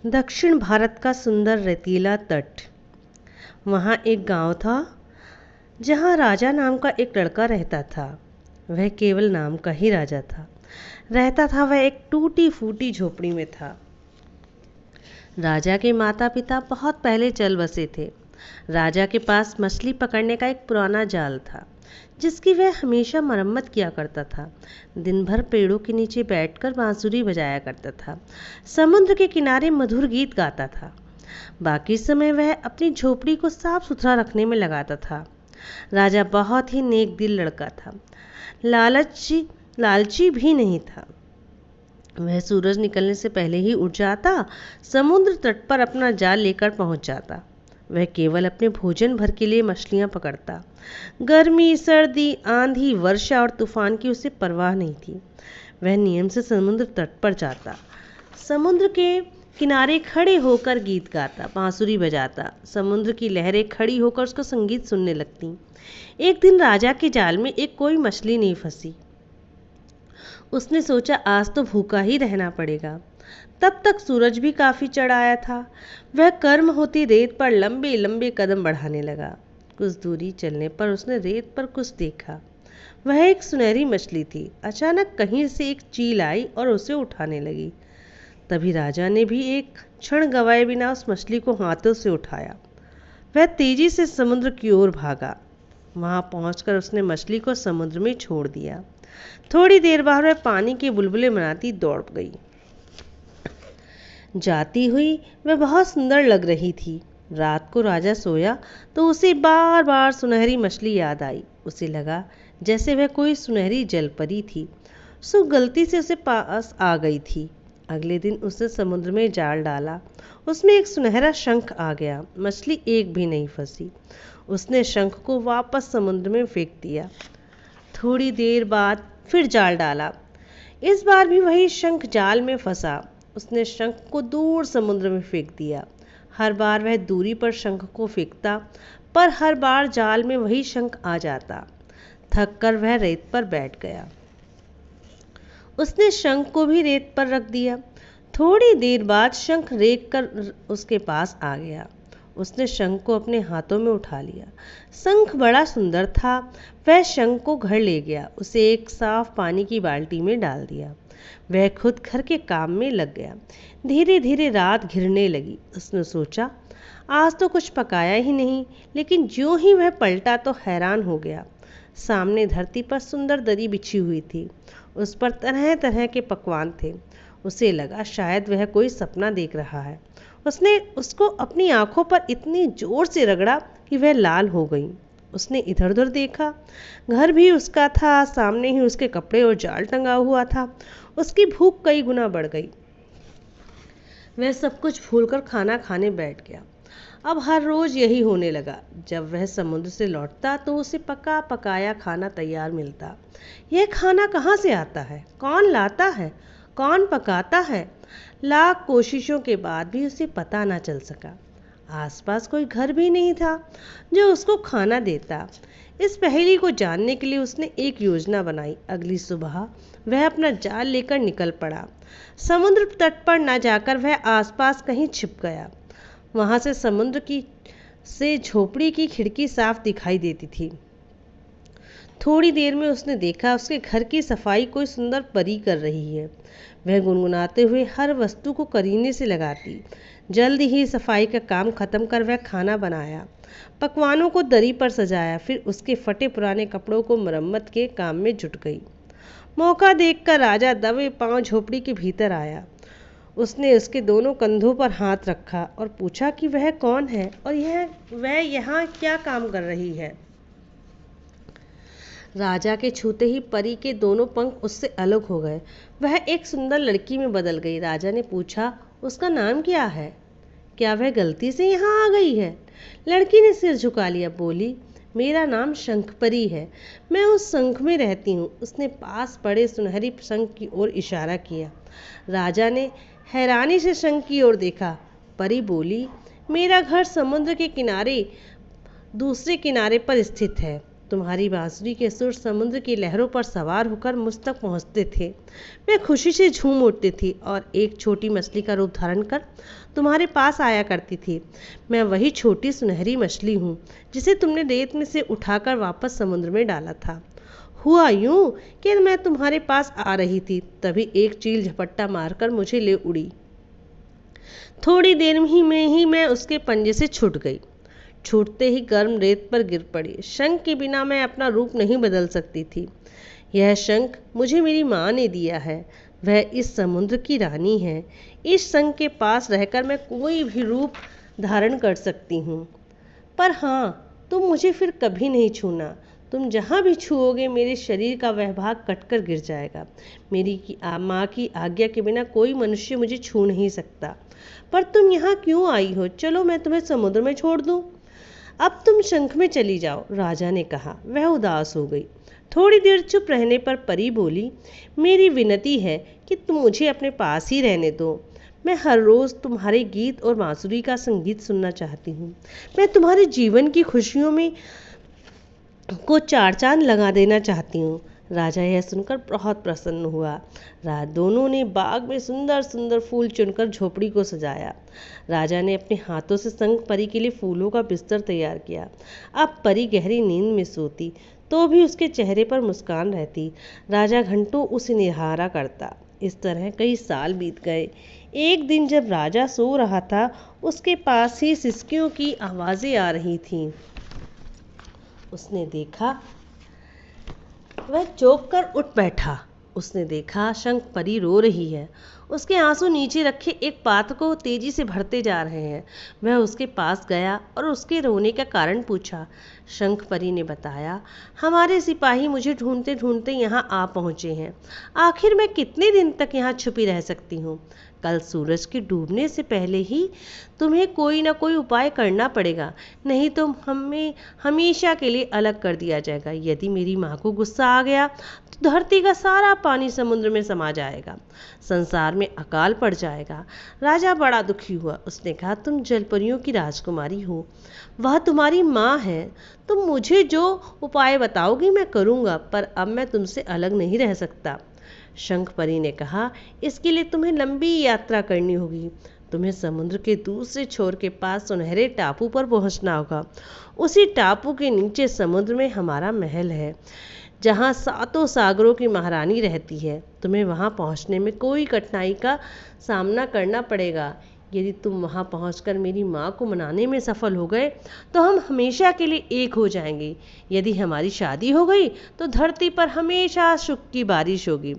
दक्षिण भारत का सुंदर रेतीला तट। वहाँ एक गांव था जहाँ राजा नाम का एक लड़का रहता था। वह केवल नाम का ही राजा था। रहता था वह एक टूटी फूटी झोपड़ी में था। राजा के माता पिता बहुत पहले चल बसे थे। राजा के पास मछली पकड़ने का एक पुराना जाल था जिसकी वह हमेशा मरम्मत किया करता था। दिन भर पेड़ों के नीचे बैठकर बांसुरी बजाया करता था। समुद्र के किनारे मधुर गीत गाता था। बाकी समय वह अपनी झोपड़ी को साफ सुथरा रखने में लगाता था। राजा बहुत ही नेक दिल लड़का था। लालची भी नहीं था। वह सूरज निकलने से पहले ही उठ जाता, समुद्र तट पर अपना जाल लेकर पहुंच जाता। वह केवल अपने भोजन भर के लिए मछलियां पकड़ता। गर्मी, सर्दी, आंधी, वर्षा और तूफान की उसे परवाह नहीं थी। वह नियम से समुद्र तट पर जाता, समुद्र के किनारे खड़े होकर गीत गाता, बांसुरी बजाता। समुद्र की लहरें खड़ी होकर उसका संगीत सुनने लगती। एक दिन राजा के जाल में एक कोई मछली नहीं फंसी। उसने सोचा आज तो भूखा ही रहना पड़ेगा। तब तक सूरज भी काफी चढ़ आया था। वह कर्म होती रेत पर लंबे लंबे कदम बढ़ाने लगा। कुछ दूरी चलने पर उसने रेत पर कुछ देखा। वह एक सुनहरी मछली थी। अचानक कहीं से एक चील आई और उसे उठाने लगी। तभी राजा ने भी एक क्षण गंवाए बिना उस मछली को हाथों से उठाया। वह तेजी से समुद्र की ओर भागा। वहां पहुंचकर उसने मछली को समुद्र में छोड़ दिया। थोड़ी देर बाद वह पानी के बुलबुले बनाती दौड़ गई। जाती हुई वह बहुत सुंदर लग रही थी। रात को राजा सोया तो उसे बार बार सुनहरी मछली याद आई। उसे लगा जैसे वह कोई सुनहरी जलपरी थी। सो गलती से उसे पास आ गई थी। अगले दिन उसने समुद्र में जाल डाला। उसमें एक सुनहरा शंख आ गया। मछली एक भी नहीं फंसी। उसने शंख को वापस समुद्र में फेंक दिया। थोड़ी देर बाद फिर जाल डाला। इस बार भी वही शंख जाल में फंसा। उसने शंख को दूर समुद्र में फेंक दिया। हर बार वह दूरी पर शंख को फेंकता, पर हर बार जाल में वही शंख आ जाता। थक कर वह रेत पर बैठ गया। उसने शंख को भी रेत पर रख दिया। थोड़ी देर बाद शंख रेंग कर उसके पास आ गया। उसने शंख को अपने हाथों में उठा लिया। शंख बड़ा सुंदर था। वह शंख को घर ले गया। उसे एक साफ पानी की बाल्टी में डाल दिया। वह खुद घर के काम में लग गया। धीरे धीरे रात घिरने लगी। उसने सोचा आज तो कुछ पकाया ही नहीं, लेकिन ज्यों ही वह पलटा तो हैरान हो गया। सामने धरती पर सुंदर दरी बिछी हुई थी। उस पर तरह तरह के पकवान थे। उसे लगा शायद वह कोई सपना देख रहा है। उसने उसको अपनी आंखों पर इतनी जोर से रगड़ा कि वह लाल हो गई। उसने इधर उधर देखा। घर भी उसका था, सामने ही उसके कपड़े और जाल टंगा हुआ था। उसकी भूख कई गुना बढ़ गई। वह सब कुछ भूलकर खाना खाने बैठ गया। अब हर रोज यही होने लगा। जब वह समुद्र से लौटता तो उसे पका पकाया खाना तैयार मिलता। यह खाना कहाँ से आता है, कौन लाता है, कौन पकाता है? लाख कोशिशों के बाद भी उसे पता ना चल सका। आसपास कोई घर भी नहीं था जो उसको खाना देता। इस पहेली को जानने के लिए उसने एक योजना बनाई। अगली सुबह वह अपना जाल लेकर निकल पड़ा। समुद्र तट पर न जाकर वह आसपास कहीं छिप गया। वहां से समुद्र की से झोपड़ी की खिड़की साफ दिखाई देती थी। थोड़ी देर में उसने देखा उसके घर की सफाई कोई सुंदर परी कर रही है। वह गुनगुनाते हुए हर वस्तु को करीने से लगाती। जल्द ही सफाई का काम खत्म कर वह खाना बनाया, पकवानों को दरी पर सजाया, फिर उसके फटे पुराने कपड़ों को मरम्मत के काम में जुट गई। मौका देखकर राजा दबे पांव झोपड़ी के भीतर आया। उसने उसके दोनों कंधों पर हाथ रखा और पूछा कि वह कौन है और वह यहाँ क्या काम कर रही है। राजा के छूते ही परी के दोनों पंख उससे अलग हो गए। वह एक सुंदर लड़की में बदल गई। राजा ने पूछा उसका नाम क्या है, क्या वह गलती से यहाँ आ गई है? लड़की ने सिर झुका लिया, बोली मेरा नाम शंखपरी है, मैं उस शंख में रहती हूँ। उसने पास पड़े सुनहरी शंख की ओर इशारा किया। राजा ने हैरानी से शंख की ओर देखा। परी बोली मेरा घर समुद्र के किनारे दूसरे किनारे पर स्थित है। तुम्हारी बांसुरी के सुर समुद्र की लहरों पर सवार होकर मुझ तक पहुँचते थे। मैं खुशी से झूम उठती थी और एक छोटी मछली का रूप धारण कर तुम्हारे पास आया करती थी। मैं वही छोटी सुनहरी मछली हूँ जिसे तुमने रेत में से उठाकर वापस समुद्र में डाला था। हुआ यूं कि मैं तुम्हारे पास आ रही थी, तभी एक चील झपट्टा मारकर मुझे ले उड़ी। थोड़ी देर में ही मैं उसके पंजे से छूट गई। छूटते ही गर्म रेत पर गिर पड़ी। शंख के बिना मैं अपना रूप नहीं बदल सकती थी। यह शंख मुझे मेरी माँ ने दिया है। वह इस समुद्र की रानी है। इस शंख के पास रहकर मैं कोई भी रूप धारण कर सकती हूँ। पर हाँ, तुम मुझे फिर कभी नहीं छूना। तुम जहाँ भी छुओगे मेरे शरीर का वह भाग कटकर गिर जाएगा। मेरी माँ की आज्ञा के बिना कोई मनुष्य मुझे छू नहीं सकता। पर तुम यहाँ क्यों आई हो? चलो मैं तुम्हें समुद्र में छोड़ दूँ। अब तुम शंख में चली जाओ, राजा ने कहा। वह उदास हो गई। थोड़ी देर चुप रहने पर परी बोली, मेरी विनती है कि तुम मुझे अपने पास ही रहने दो। मैं हर रोज़ तुम्हारे गीत और बांसुरी का संगीत सुनना चाहती हूँ। मैं तुम्हारे जीवन की खुशियों में को चार चांद लगा देना चाहती हूँ। राजा यह सुनकर बहुत प्रसन्न हुआ। दोनों ने बाग में सुंदर सुंदर फूल चुनकर झोपड़ी को सजाया। राजा ने अपने हाथों से शंख परी के लिए फूलों का बिस्तर तैयार किया। अब परी गहरी नींद में सोती तो भी उसके चेहरे पर मुस्कान रहती। राजा घंटों उसे निहारा करता। इस तरह कई साल बीत गए। एक दिन जब राजा सो रहा था, उसके पास ही सिसकियों की आवाज़ें आ रही थीं। उसने देखा, वह चौंक कर उठ बैठा। उसने देखा शंख परी रो रही है। उसके आंसू नीचे रखे एक पात्र को तेजी से भरते जा रहे हैं। वह उसके पास गया और उसके रोने का कारण पूछा। शंख परी ने बताया, हमारे सिपाही मुझे ढूंढते ढूंढते यहाँ आ पहुँचे हैं। आखिर मैं कितने दिन तक यहाँ छुपी रह सकती हूँ? कल सूरज के डूबने से पहले ही तुम्हें कोई ना कोई उपाय करना पड़ेगा, नहीं तो हमें हमेशा के लिए अलग कर दिया जाएगा। यदि मेरी माँ को गुस्सा आ गया तो धरती का सारा पानी समुद्र में समा जाएगा। संसार में अकाल पड़ जाएगा। राजा बड़ा दुखी हुआ। उसने कहा, तुम जलपरियों की राजकुमारी हो, वह तुम्हारी माँ है। तुम मुझे जो उपाय बताओगी मैं करूँगा, पर अब मैं तुमसे अलग नहीं रह सकता। शंख परी ने कहा, इसके लिए तुम्हें लंबी यात्रा करनी होगी। तुम्हें समुद्र के दूसरे छोर के पास सुनहरे टापू पर पहुंचना होगा। उसी टापू के नीचे समुद्र में हमारा महल है, जहां सातों सागरों की महारानी रहती है। तुम्हें वहां पहुंचने में कोई कठिनाई का सामना करना पड़ेगा। यदि तुम वहां पहुंचकर मेरी माँ को मनाने में सफल हो गए तो हम हमेशा के लिए एक हो जाएंगे। यदि हमारी शादी हो गई तो धरती पर हमेशा सुख की बारिश होगी।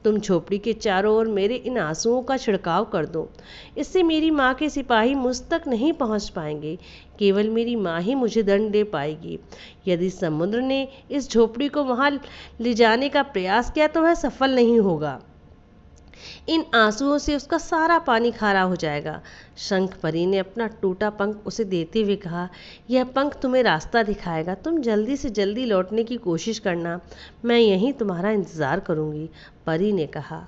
तुम झोपड़ी के चारों ओर मेरे इन आंसुओं का छिड़काव कर दो। इससे मेरी माँ के सिपाही मुझ तक नहीं पहुँच पाएंगे। केवल मेरी माँ ही मुझे दंड दे पाएगी। यदि समुद्र ने इस झोपड़ी को वहाँ ले जाने का प्रयास किया तो वह सफल नहीं होगा। इन आंसुओं से उसका सारा पानी खारा हो जाएगा। शंख परी ने अपना टूटा पंख उसे देते हुए कहा, यह पंख तुम्हें रास्ता दिखाएगा। तुम जल्दी से जल्दी लौटने की कोशिश करना। मैं यहीं तुम्हारा इंतज़ार करूंगी। परी ने कहा।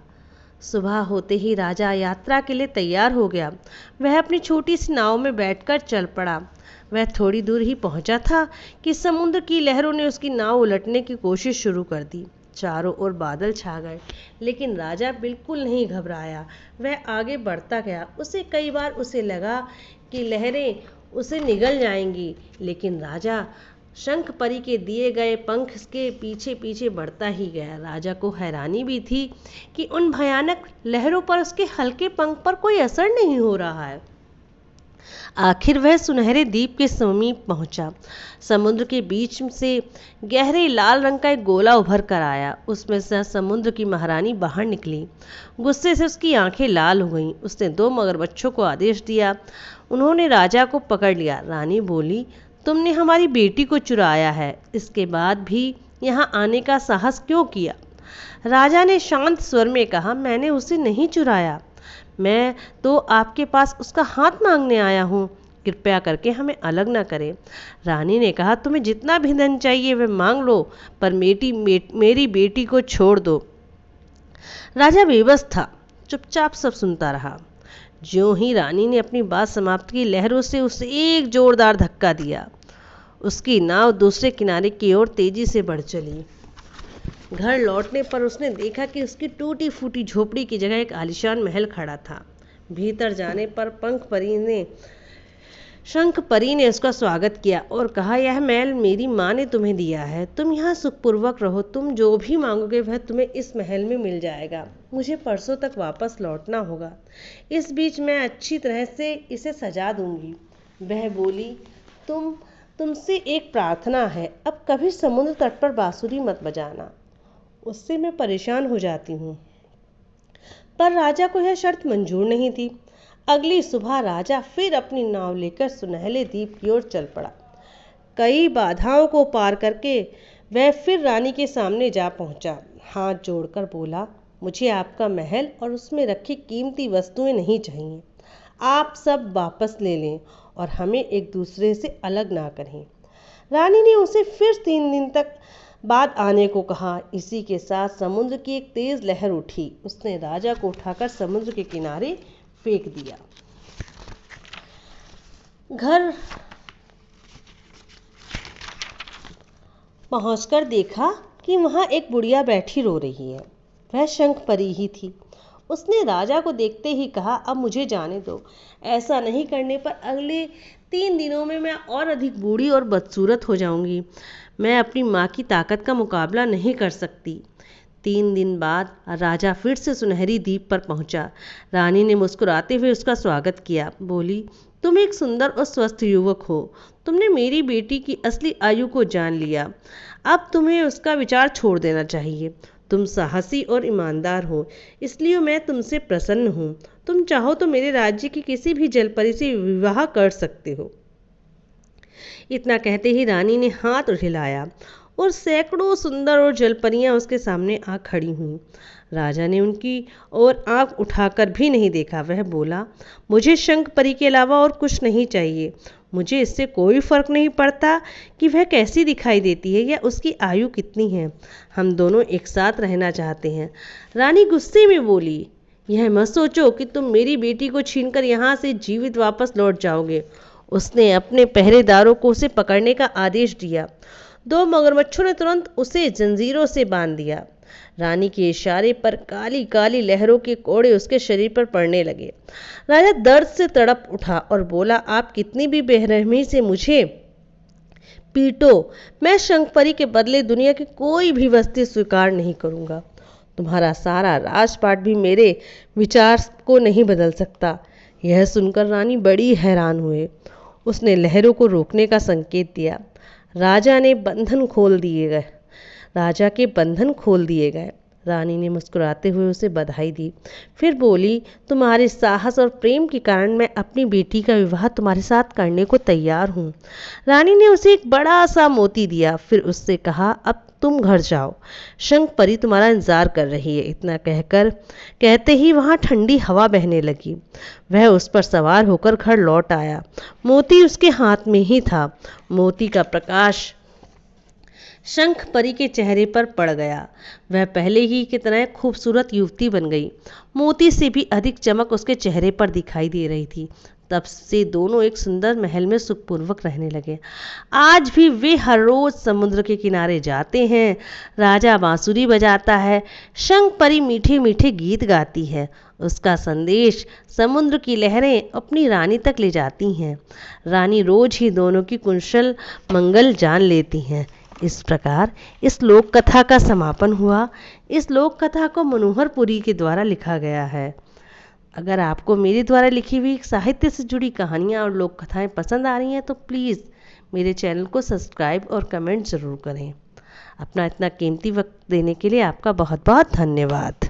सुबह होते ही राजा यात्रा के लिए तैयार हो गया। वह अपनी छोटी सी नाव में बैठकर चल पड़ा। वह थोड़ी दूर ही पहुंचा था कि समुद्र की लहरों ने उसकी नाव उलटने की कोशिश शुरू कर दी। चारों ओर बादल छा गए, लेकिन राजा बिल्कुल नहीं घबराया। वह आगे बढ़ता गया। कई बार उसे लगा कि लहरें उसे निगल जाएंगी, लेकिन राजा शंख परी के दिए गए पंख के पीछे पीछे बढ़ता ही गया। राजा को हैरानी भी थी कि उन भयानक लहरों पर उसके हल्के पंख पर कोई असर नहीं हो रहा है। आखिर वह सुनहरे द्वीप के समीप पहुंचा। समुद्र के बीच से गहरे लाल रंग का एक गोला उभर कर आया। उसमें से समुद्र की महारानी बाहर निकली। गुस्से से उसकी आंखें लाल हो गईं। उसने 2 मगरमच्छों को आदेश दिया। उन्होंने राजा को पकड़ लिया। रानी बोली, तुमने हमारी बेटी को चुराया है, इसके बाद भी यहाँ आने का साहस क्यों किया? राजा ने शांत स्वर में कहा, मैंने उसे नहीं चुराया, मैं तो आपके पास उसका हाथ मांगने आया हूँ। कृपया करके हमें अलग ना करें। रानी ने कहा, तुम्हें जितना भी धन चाहिए वह मांग लो, पर मेरी बेटी को छोड़ दो। राजा बेबस था, चुपचाप सब सुनता रहा। ज्यों ही रानी ने अपनी बात समाप्त की, लहरों से उसे एक जोरदार धक्का दिया। उसकी नाव दूसरे किनारे की ओर तेजी से बढ़ चली। घर लौटने पर उसने देखा कि उसकी टूटी फूटी झोपड़ी की जगह एक आलीशान महल खड़ा था। भीतर जाने पर शंख परी ने उसका स्वागत किया और कहा, यह महल मेरी माँ ने तुम्हें दिया है। तुम यहाँ सुखपूर्वक रहो। तुम जो भी मांगोगे वह तुम्हें इस महल में मिल जाएगा। मुझे परसों तक वापस लौटना होगा। इस बीच मैं अच्छी तरह से इसे सजा दूंगी। वह बोली, तुमसे एक प्रार्थना है। अब कभी समुद्र तट पर बांसुरी मत बजाना, उससे मैं परेशान हो जाती हूँ। पर राजा को यह शर्त मंजूर नहीं थी। अगली सुबह राजा फिर अपनी नाव लेकर सुनहले द्वीप की ओर चल पड़ा। कई बाधाओं को पार करके वह फिर रानी के सामने जा पहुंचा। हाथ जोड़कर बोला, मुझे आपका महल और उसमें रखी कीमती वस्तुएं नहीं चाहिए। आप सब वापस ले लें और हमें एक दूसरे से अलग ना करें। रानी ने उसे फिर 3 दिन तक बाद आने को कहा। इसी के साथ समुद्र की एक तेज लहर उठी। उसने राजा को उठाकर समुद्र के किनारे फेंक दिया। घर पहुंचकर देखा कि वहां एक बुढ़िया बैठी रो रही है। वह शंख परी ही थी। उसने राजा को देखते ही कहा, अब मुझे जाने दो। ऐसा नहीं करने पर अगले 3 दिनों में मैं और अधिक बूढ़ी और बदसूरत हो जाऊंगी। मैं अपनी माँ की ताकत का मुकाबला नहीं कर सकती। 3 दिन बाद राजा फिर से सुनहरी द्वीप पर पहुंचा। रानी ने मुस्कुराते हुए उसका स्वागत किया। बोली, तुम एक सुंदर और स्वस्थ युवक हो। तुमने मेरी बेटी की असली आयु को जान लिया। अब तुम्हें उसका विचार छोड़ देना चाहिए। तुम साहसी और ईमानदार हो, इसलिए मैं तुमसे प्रसन्न हूँ। तुम चाहो तो मेरे राज्य की किसी भी जलपरी से विवाह कर सकते हो। इतना कहते ही रानी ने हाथ हिलाया और सैकड़ों सुंदर और जलपरियां उसके सामने आ खड़ी हुईं। राजा ने उनकी ओर आंख उठाकर भी नहीं देखा। वह बोला, मुझे शंख परी के अलावा और कुछ नहीं चाहिए। मुझे इससे कोई फर्क नहीं पड़ता कि वह कैसी दिखाई देती है या उसकी आयु कितनी है। हम दोनों एक साथ रहना चाहते हैं। रानी गुस्से में बोली, यह मत सोचो कि तुम मेरी बेटी को छीनकर यहाँ से जीवित वापस लौट जाओगे। उसने अपने पहरेदारों को उसे पकड़ने का आदेश दिया। 2 मगरमच्छों ने तुरंत उसे जंजीरों से बांध दिया। रानी के इशारे पर काली काली लहरों के कोड़े उसके शरीर पर पड़ने लगे। राजा दर्द से तड़प उठा और बोला, आप कितनी भी बेरहमी से मुझे पीटो, मैं शंखपरी के बदले दुनिया की कोई भी वस्तु स्वीकार नहीं करूंगा। तुम्हारा सारा राजपाट भी मेरे विचार को नहीं बदल सकता। यह सुनकर रानी बड़ी हैरान हुई। उसने लहरों को रोकने का संकेत दिया। राजा के बंधन खोल दिए गए। रानी ने मुस्कुराते हुए उसे बधाई दी। फिर बोली, तुम्हारे साहस और प्रेम के कारण मैं अपनी बेटी का विवाह तुम्हारे साथ करने को तैयार हूँ। रानी ने उसे एक बड़ा सा मोती दिया। फिर उससे कहा, अब तुम घर जाओ, शंख परी तुम्हारा इंतजार कर रही है। इतना कहते ही वहाँ ठंडी हवा बहने लगी। वह उस पर सवार होकर घर लौट आया। मोती उसके हाथ में ही था। मोती का प्रकाश शंख परी के चेहरे पर पड़ गया। वह पहले ही की तरह खूबसूरत युवती बन गई। मोती से भी अधिक चमक उसके चेहरे पर दिखाई दे रही थी। तब से दोनों एक सुंदर महल में सुखपूर्वक रहने लगे। आज भी वे हर रोज समुद्र के किनारे जाते हैं। राजा बांसुरी बजाता है, शंख परी मीठे मीठे गीत गाती है। उसका संदेश समुद्र की लहरें अपनी रानी तक ले जाती हैं। रानी रोज ही दोनों की कुशल मंगल जान लेती हैं। इस प्रकार इस लोक कथा का समापन हुआ। इस लोक कथा को मनोहर पुरी के द्वारा लिखा गया है। अगर आपको मेरे द्वारा लिखी हुई साहित्य से जुड़ी कहानियाँ और लोक कथाएँ पसंद आ रही हैं तो प्लीज़ मेरे चैनल को सब्सक्राइब और कमेंट ज़रूर करें। अपना इतना कीमती वक्त देने के लिए आपका बहुत बहुत धन्यवाद।